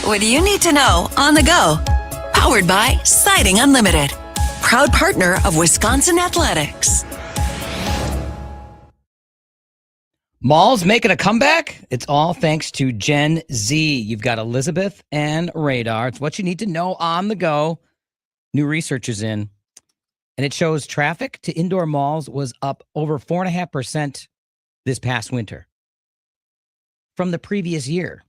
what you need to know on the go. Powered by Siding Unlimited. Proud partner of Wisconsin Athletics. Malls making a comeback? It's all thanks to Gen Z. You've got Elizabeth and Radar. It's what you need to know on the go. New research is in, and it shows traffic to indoor malls was up over 4.5% this past winter from the previous year.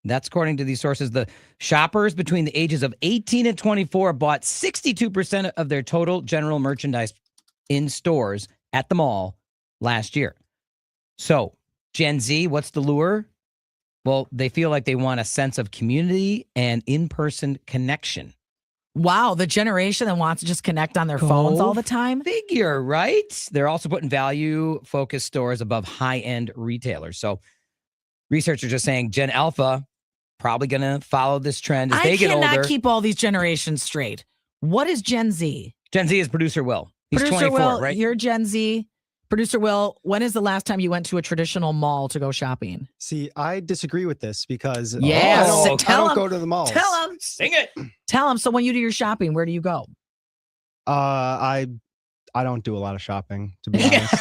That's according to these sources. The shoppers between the ages of 18 and 24 bought 62% of their total general merchandise in stores at the mall last year. So, Gen Z, what's the lure? Well, they feel like they want a sense of community and in-person connection. Wow, the generation that wants to just connect on their phones all the time? Figure, right? They're also putting value-focused stores above high-end retailers. So, researchers are saying Gen Alpha probably going to follow this trend as they get older. I cannot keep all these generations straight. What is Gen Z? Gen Z is Producer Will. He's Producer 24, Will, right? You're Gen Z. Producer Will, when is the last time you went to a traditional mall to go shopping? See, I disagree with this because Yes. I don't go to the malls. Tell him. Sing it. Tell him. So when you do your shopping, where do you go? I don't do a lot of shopping, to be honest.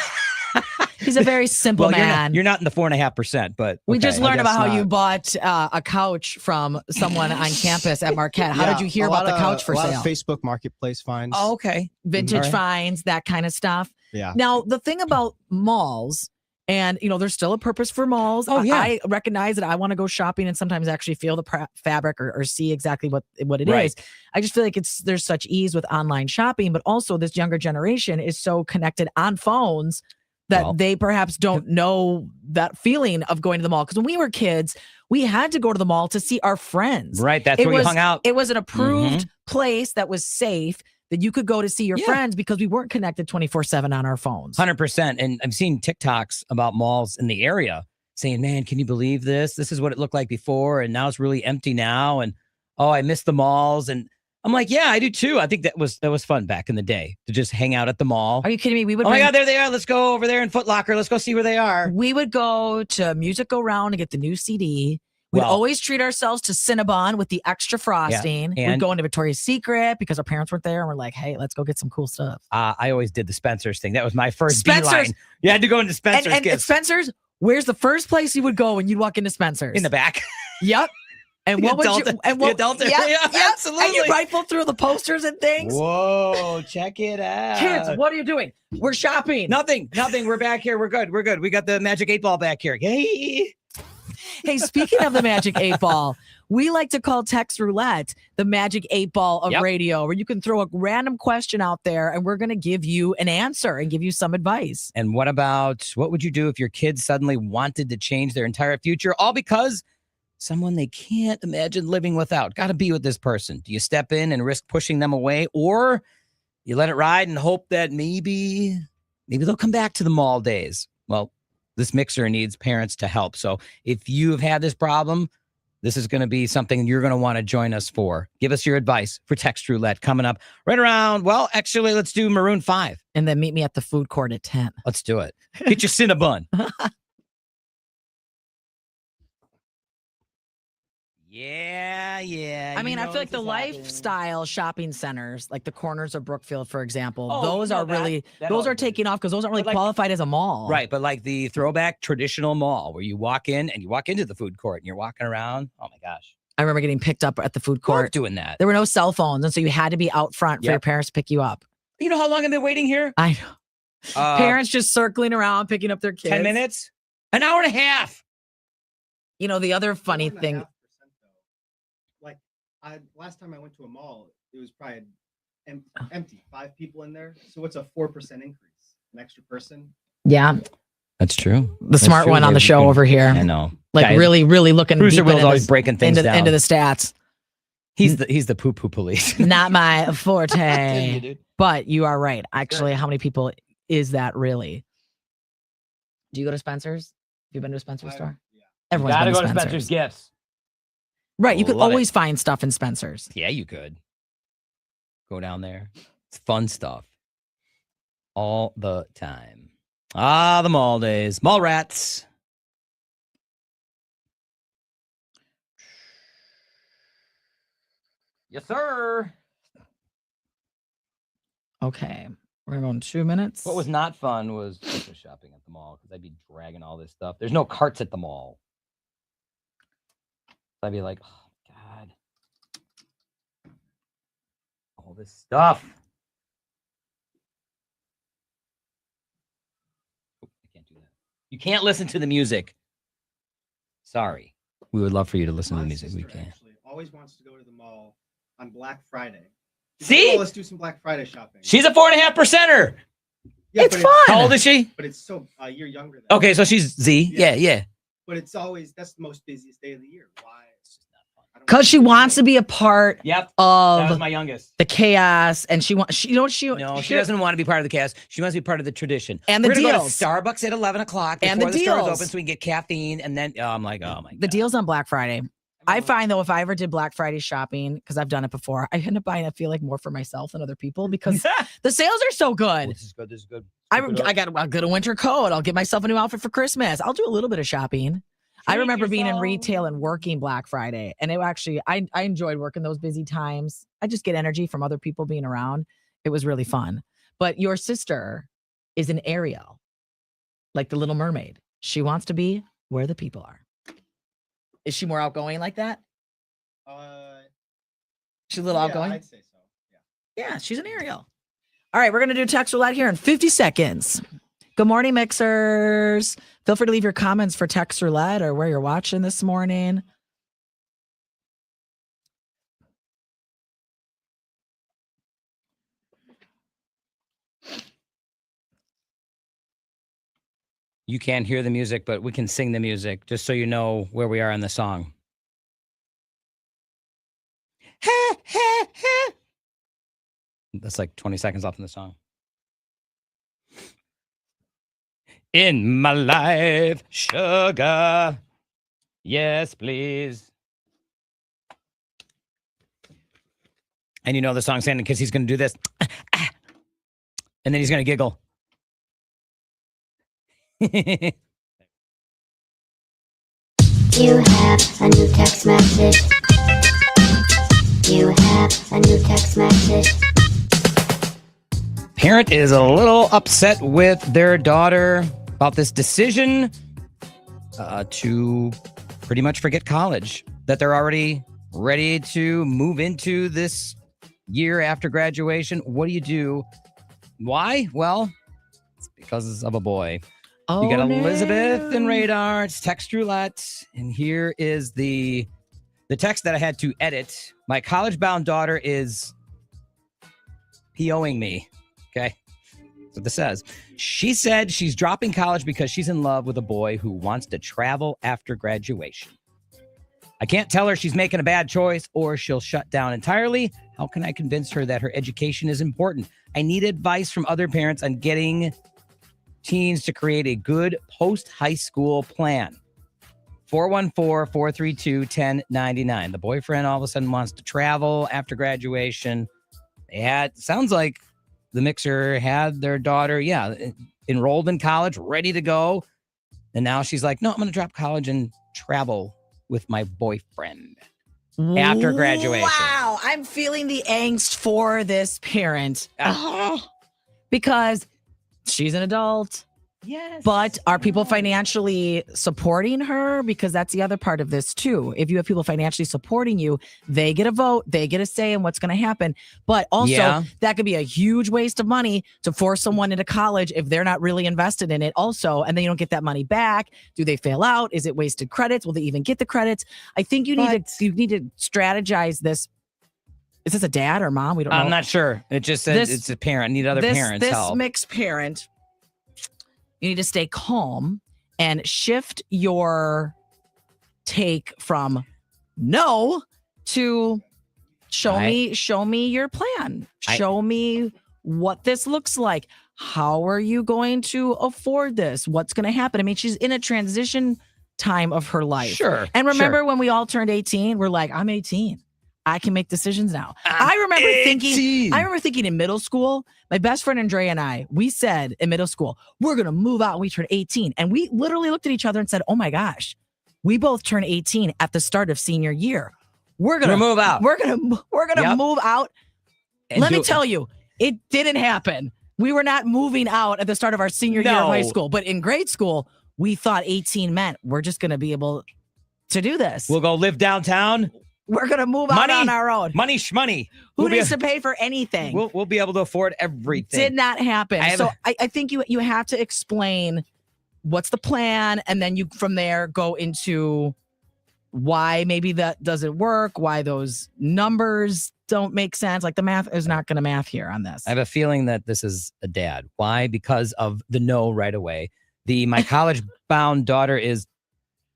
He's a very simple man. You're not in the 4.5%, but we just learned about how not. you bought a couch from someone on campus at Marquette. How did you hear about the couch for a lot sale? of Facebook Marketplace finds. Oh, okay. Vintage finds, that kind of stuff. Yeah. Now, the thing about malls, and there's still a purpose for malls. Oh, yeah. I recognize that I want to go shopping and sometimes actually feel the fabric or see exactly what it is. I just feel like there's such ease with online shopping, but also this younger generation is so connected on phones that they perhaps don't know that feeling of going to the mall. Because when we were kids, we had to go to the mall to see our friends. Right. That's where you hung out. It was an approved place that was safe that you could go to see your friends because we weren't connected 24/7 on our phones. 100%. And I've seen TikToks about malls in the area saying, man, can you believe this? This is what it looked like before. And now it's really empty now. And, I miss the malls. And I'm like, yeah, I do too. I think that was fun back in the day to just hang out at the mall. Are you kidding me? We would. My God, there they are. Let's go over there in Foot Locker. Let's go see where they are. We would go to Music Go Round and get the new CD. We'd always treat ourselves to Cinnabon with the extra frosting. Yeah, we'd go into Victoria's Secret because our parents weren't there, and we're like, hey, let's go get some cool stuff. I always did the Spencer's thing. That was my first beeline. You had to go into Spencer's. And Spencer's, where's the first place you would go when you'd walk into Spencer's? In the back. Yep. And what would you? And what? The adult yeah, absolutely. And you rifle through the posters and things. Whoa! Check it out, kids. What are you doing? We're shopping. Nothing. We're back here. We're good. We got the Magic 8 Ball back here. Yay! Hey, speaking of the Magic 8 Ball, we like to call Text Roulette the Magic 8 Ball of radio, where you can throw a random question out there and we're going to give you an answer and give you some advice. And what would you do if your kids suddenly wanted to change their entire future, all because someone they can't imagine living without? Got to be with this person. Do you step in and risk pushing them away, or you let it ride and hope that maybe they'll come back to the mall days? Well, this mixer needs parents to help. So if you have had this problem, this is going to be something you're going to want to join us for. Give us your advice for Text Roulette coming up right around. Well, actually, let's do Maroon 5. And then meet me at the food court at 10. Let's do it. Get your Cinnabon. Yeah. I mean, I feel like the lifestyle shopping centers, like the corners of Brookfield, for example, those are taking off because those aren't really qualified as a mall. Right. But like the throwback traditional mall where you walk in and you walk into the food court and you're walking around. Oh, my gosh. I remember getting picked up at the food court. Doing that. There were no cell phones. And so you had to be out front for your parents to pick you up. You know how long have they been waiting here? I know. Parents just circling around, picking up their kids. 10 minutes? An hour and a half. The other funny thing. Last time I went to a mall, it was probably empty. 5 people in there. So what's a 4% increase? An extra person? Yeah. That's true. The smart one on the show over here. I know. Like really, really looking Producer Will's always breaking things down. Into the stats. He's the poo-poo police. Not my forte. But you are right. Actually, how many people is that really? Do you go to Spencer's? Have you been to a Spencer's store? Yeah. Everyone's gotta been go to to Spencer's Gifts. Right. You could Love always find stuff in Spencer's. Yeah, you could. Go down there. It's fun stuff. All the time. The mall days. Mall rats. Yes, sir. Okay. We're going 2 minutes. What was not fun was grocery shopping at the mall because I'd be dragging all this stuff. There's no carts at the mall. So I'd be like, oh, God. All this stuff. Oh, I can't do that. You can't listen to the music. Sorry. We would love for you to listen to the music. We sister can't. actually always wants to go to the mall on Black Friday. She's See? like, oh, let's do some Black Friday shopping. She's a 4.5%er. Yeah, It's but fun. How old is she? But it's so you're younger than Okay, so she's Z. Yeah. But it's always that's the most busiest day of the year. Why? It's just not fun. Because she wants to be a part Yep. That was of my youngest. the chaos, and she wants. You know what she? No, she doesn't want to be part of the cast. She wants to be part of the tradition. And the We're gonna go to deals. Starbucks at 11 o'clock And before the the stores deals. open, so we can get caffeine. And then I'm like, oh my god, The deals on Black Friday. I find though, if I ever did Black Friday shopping, because I've done it before, I end up buying. I feel like more for myself than other people because the sales are so good. This is good. This is good. I got a good winter coat. I'll get myself a new outfit for Christmas. I'll do a little bit of shopping. I remember being in retail and working Black Friday, and it actually I enjoyed working those busy times. I just get energy from other people being around. It was really fun. But your sister is an Ariel, like the Little Mermaid. She wants to be where the people are. Is she more outgoing like that? She's a little outgoing. I'd say so. Yeah, she's an Ariel. All right, we're going to do text roulette here in 50 seconds. Good morning, mixers. Feel free to leave your comments for text roulette or where you're watching this morning. You can't hear the music, but we can sing the music just so you know where we are in the song. That's like 20 seconds off in the song. In my life, sugar. Yes, please. And you know the song's ending because he's going to do this. And then he's going to giggle. You have a new text message. You have a new text message. Parent is a little upset with their daughter about this decision to pretty much forget college, that they're already ready to move into this year after graduation. What do you do? Why? Well, it's because of a boy. Oh, You got Elizabeth and Radar. It's text roulette. And here is the text that I had to edit. My college-bound daughter is POing me. Okay. That's what this says. She said she's dropping college because she's in love with a boy who wants to travel after graduation. I can't tell her she's making a bad choice or she'll shut down entirely. How can I convince her that her education is important? I need advice from other parents on getting teens to create a good post-high school plan. 414-432-1099. The boyfriend all of a sudden wants to travel after graduation. Sounds like the mixer had their daughter, enrolled in college, ready to go. And now she's like, no, I'm going to drop college and travel with my boyfriend after graduation. Wow, I'm feeling the angst for this parent because she's an adult. Yes. But are people financially supporting her? Because that's the other part of this too. If you have people financially supporting you, they get a vote, they get a say in what's going to happen. But also that could be a huge waste of money to force someone into college if they're not really invested in it also. And then you don't get that money back. Do they fail out? Is it wasted credits? Will they even get the credits? I think you need to strategize this. Is this a dad or mom? We don't know. I'm not sure. It just says it's a parent. Need other parents help. This mixed parent, you need to stay calm and shift your take from no to show me your plan. Show me what this looks like. How are you going to afford this? What's going to happen? I mean, she's in a transition time of her life. Sure. And remember when we all turned 18, we're like, I'm 18. I can make decisions now. I remember thinking in middle school, my best friend Andrea and I, we said in middle school, we're going to move out when we turn 18. And we literally looked at each other and said, oh my gosh, we both turned 18 at the start of senior year. we're gonna move out. We're gonna Yep. move out. And Let me do- tell you, it didn't happen. We were not moving out at the start of our senior year of high No. school, but in grade school, we thought 18 meant we're just gonna be able to do this. We'll go live downtown. We're gonna move out Money, on our own. Money shmoney. Who We'll be- needs to pay for anything? We'll be able to afford everything. Did not happen. I have So a- I think you have to explain what's the plan, and then you from there go into why maybe that doesn't work, why those numbers don't make sense. Like the math is not going to math here on this. I have a feeling that this is a dad. Why? Because of the no right away. My college bound daughter is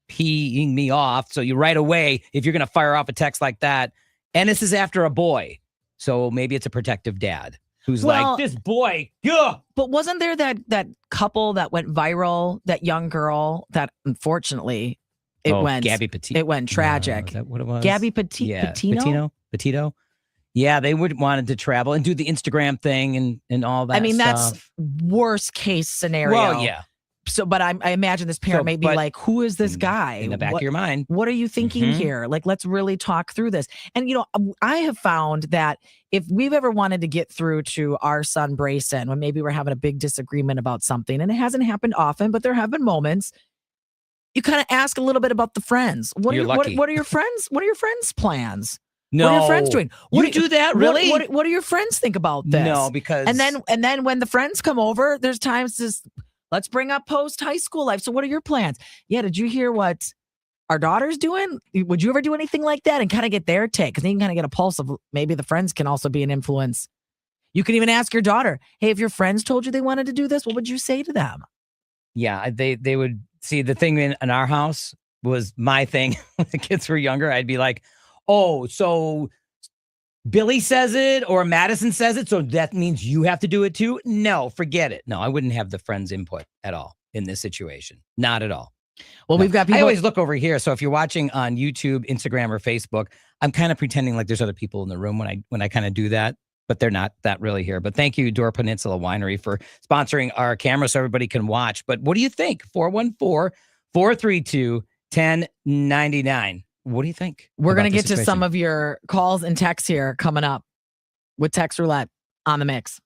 peeing me off. So you right away, if you're going to fire off a text like that, and this is after a boy. So maybe it's a protective dad who's Well- like, this boy, yeah. But wasn't there that couple that went viral, that young girl that unfortunately Gabby Petito. it went tragic. Is that what it was? Gabby Yeah, Petito? Petito. Yeah, they would wanted to travel and do the Instagram thing and all that. I mean, that's stuff. worst case scenario. Well, yeah. So, but I imagine this parent So, may be but like, "Who is this guy? In the back What- of your mind. What are you thinking Mhm. here? Like, let's really talk through this." And, I have found that if we've ever wanted to get through to our son, Brayson, when maybe we're having a big disagreement about something, and it hasn't happened often, but there have been moments, you kind of ask a little bit about the friends. You're lucky. What are your friends? What are your friends' plans? No. What are your friends doing? You do that, really? What do your friends think about this? No, because And then when the friends come over, there's times let's bring up post high school life. So what are your plans? Yeah, did you hear what our daughter's doing? Would you ever do anything like that? And kind of get their take, because then you can kind of get a pulse of maybe the friends can also be an influence. You can even ask your daughter, hey, if your friends told you they wanted to do this, what would you say to them? yeah, they would see the thing in our house was my thing. When the kids were younger, I'd be like, oh, so Billy says it or Madison says it, so that means you have to do it too? No, forget it. No, I wouldn't have the friends' input at all in this situation. Not at all. Well, No. we've got people. I always look over here. So if you're watching on YouTube, Instagram, or Facebook, I'm kind of pretending like there's other people in the room when I kind of do that, but they're not that really here. But thank you, Door Peninsula Winery, for sponsoring our camera so everybody can watch. But what do you think? 414-432-1099. What do you think? We're about going to the get to some situation? of your calls and texts here coming up with Text Roulette on the mix.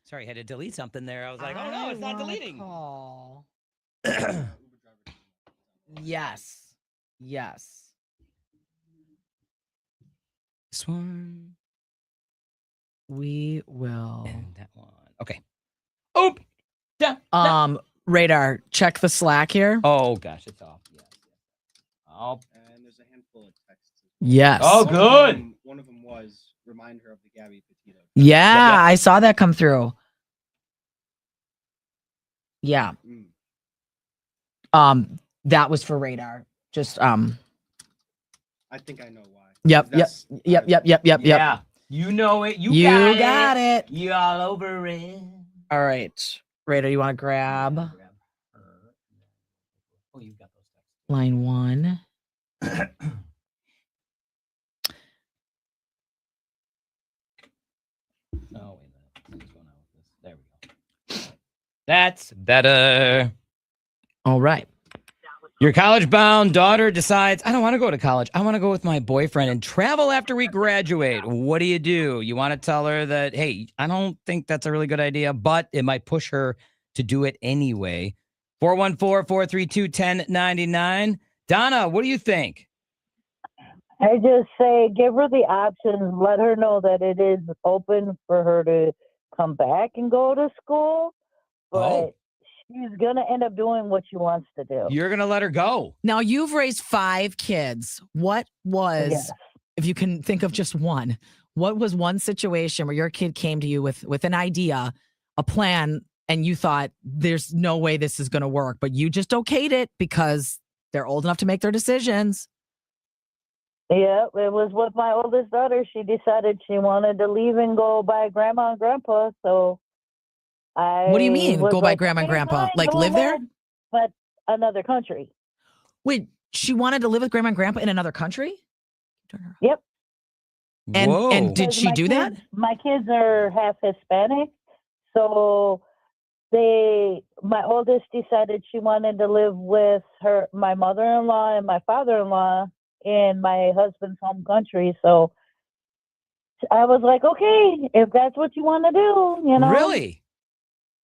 Sorry, I had to delete something there. I was like, oh no, it's not deleting. Yes. Yes. This one We will. and that one. Okay. Oh, Radar, check the Slack here. oh gosh, it's off. Yes. Oh, And there's a handful of texts. Yes. Oh, One of good. one of them was remind her of the Gabby Petito. Yeah, Yep. I saw that come through. Yeah. Mm. That was for Radar. Just I think I know why. Yep. That's- Yep. yeah. You know it. You got it. You all over it. All right. Radar, you want to grab Oh, you got those texts. line 1? Oh, wait a minute. Something's going on with this. There we go. That's better. All right. Your college-bound daughter decides, I don't want to go to college. I want to go with my boyfriend and travel after we graduate. What do? You want to tell her that, hey, I don't think that's a really good idea, but it might push her to do it anyway. 414-432-1099. Donna, what do you think? I just say give her the options. Let her know that it is open for her to come back and go to school, but Oh. she's going to end up doing what she wants to do. You're going to let her go. Now you've raised 5 kids. What was, Yes. if you can think of just one, what was one situation where your kid came to you with an idea, a plan, and you thought there's no way this is going to work, but you just okayed it because they're old enough to make their decisions? Yeah, it was with my oldest daughter. She decided she wanted to leave and go by grandma and grandpa. So What do you mean, was go by like, grandma and "Okay, grandpa? fine, Like go live there?" ahead," but another country. Wait, she wanted to live with grandma and grandpa in another country? Yep. And Whoa. did Because she my do that? kids- My kids are half Hispanic, so my oldest decided she wanted to live with my mother-in-law and my father-in-law in my husband's home country. So I was like, okay, if that's what you want to do, you know. Really?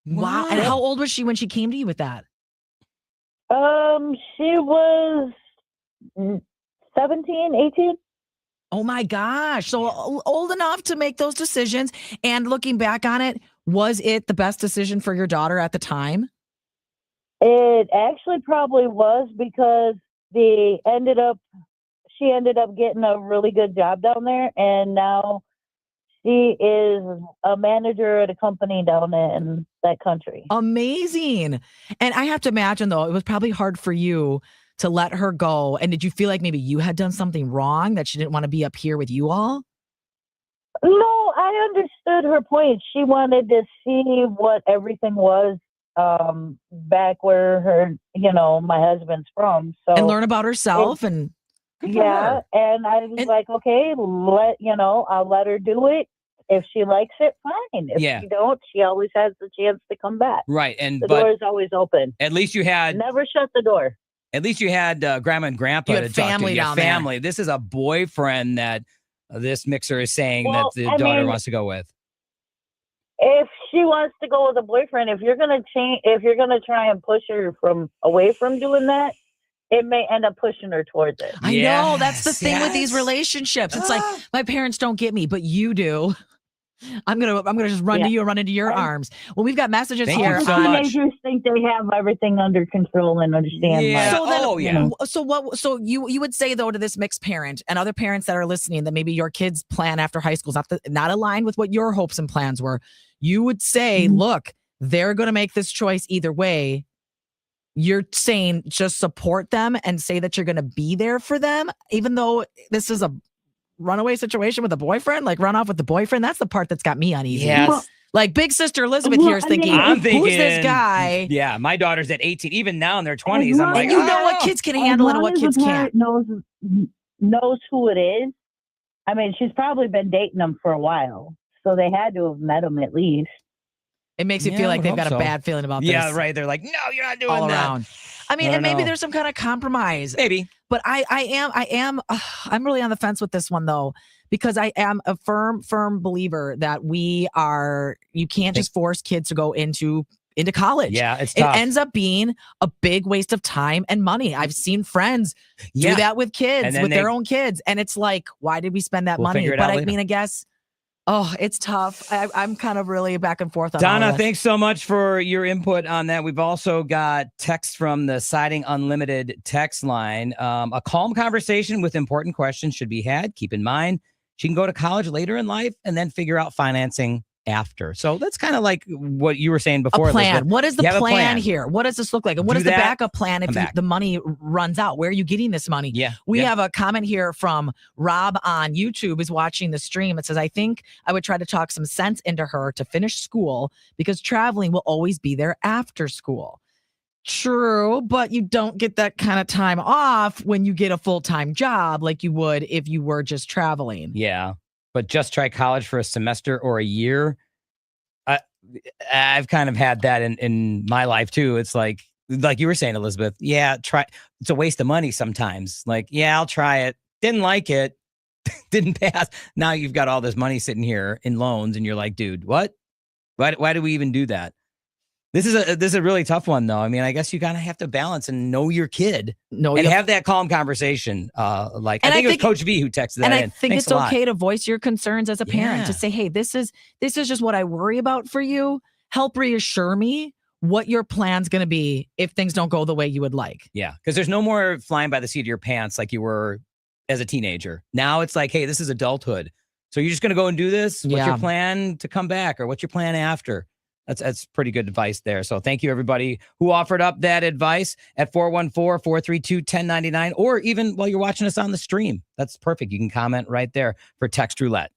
Wow. And how old was she when she came to you with that? She was 17, 18. Oh my gosh. So old enough to make those decisions. And looking back on it, was it the best decision for your daughter at the time? It actually probably was, because she ended up getting a really good job down there, and now she is a manager at a company down in that country. Amazing. And I have to imagine, though, it was probably hard for you to let her go. And did you feel like maybe you had done something wrong, that she didn't want to be up here with you all? No, I understood her point. She wanted to see what everything was back where my husband's from. So And learn about herself. And yeah, and I was like, okay, I'll let her do it. If she likes it, fine. If she don't, she always has the chance to come back. Right. And the door is always open. At least you had never shut the door. At least you had grandma and grandpa to talk to. You had family. This is a boyfriend that this mixer is saying that the daughter wants to go with. If she wants to go with a boyfriend, if you're gonna try and push her away from doing that, it may end up pushing her towards it. I know, that's the thing with these relationships. It's like, my parents don't get me, but you do. I'm gonna just run to you and run into your arms. Well, we've got messages here. Teenagers think they have everything under control and understand. So you would say, though, to this mixed parent and other parents that are listening, that maybe your kids' plan after high school is not aligned with what your hopes and plans were. You would say, look, they're going to make this choice either way. You're saying just support them and say that you're going to be there for them, even though this is a runaway situation with a boyfriend, like run off with the boyfriend. That's the part that's got me uneasy. Yes. Like big sister Elizabeth here is thinking, who's this guy? Yeah, my daughter's at 18. Even now in their 20s, I'm like, and you know what kids can handle and what kids can't. Knows who it is. I mean, she's probably been dating him for a while, so they had to have met him at least. It makes you feel like they've got a bad feeling about this. Yeah, right. They're like, no, you're not doing all that. Around. I mean, and maybe there's some kind of compromise. Maybe. But I'm really on the fence with this one, though, because I am a firm believer that you can't just force kids to go into college. Yeah, it's tough. It ends up being a big waste of time and money. I've seen friends do that with kids, with their own kids. And it's like, why did we spend that money? But I mean, I guess, it's tough. I'm kind of really back and forth on Donna, thanks so much for your input on that. We've also got text from the Siding Unlimited text line. A calm conversation with important questions should be had. Keep in mind, she can go to college later in life and then figure out financing after. So that's kind of like what you were saying before. A plan. Elizabeth. What is the plan here? What does this look like? And what is the backup plan if the money runs out? Where are you getting this money? Yeah. We have a comment here from Rob on YouTube, who's watching the stream. It says, I think I would try to talk some sense into her to finish school because traveling will always be there after school. True, but you don't get that kind of time off when you get a full-time job like you would if you were just traveling. Yeah. But just try college for a semester or a year. I've kind of had that in my life too. It's like you were saying, Elizabeth. Yeah, try. It's a waste of money sometimes. Like, yeah, I'll try it. Didn't like it. Didn't pass. Now you've got all this money sitting here in loans, and you're like, dude, what? Why do we even do that? This is a really tough one, though. I mean, I guess you kind of have to balance and know your kid and have that calm conversation. I think it was Coach V who texted that. And I think it's okay to voice your concerns as a parent, to say, hey, this is just what I worry about for you. Help reassure me what your plan's going to be if things don't go the way you would like. Yeah, because there's no more flying by the seat of your pants like you were as a teenager. Now it's like, hey, this is adulthood. So you're just going to go and do this? What's your plan to come back, or what's your plan after? That's pretty good advice there. So thank you, everybody who offered up that advice at 414-432-1099, or even while you're watching us on the stream. That's perfect. You can comment right there for Text Roulette.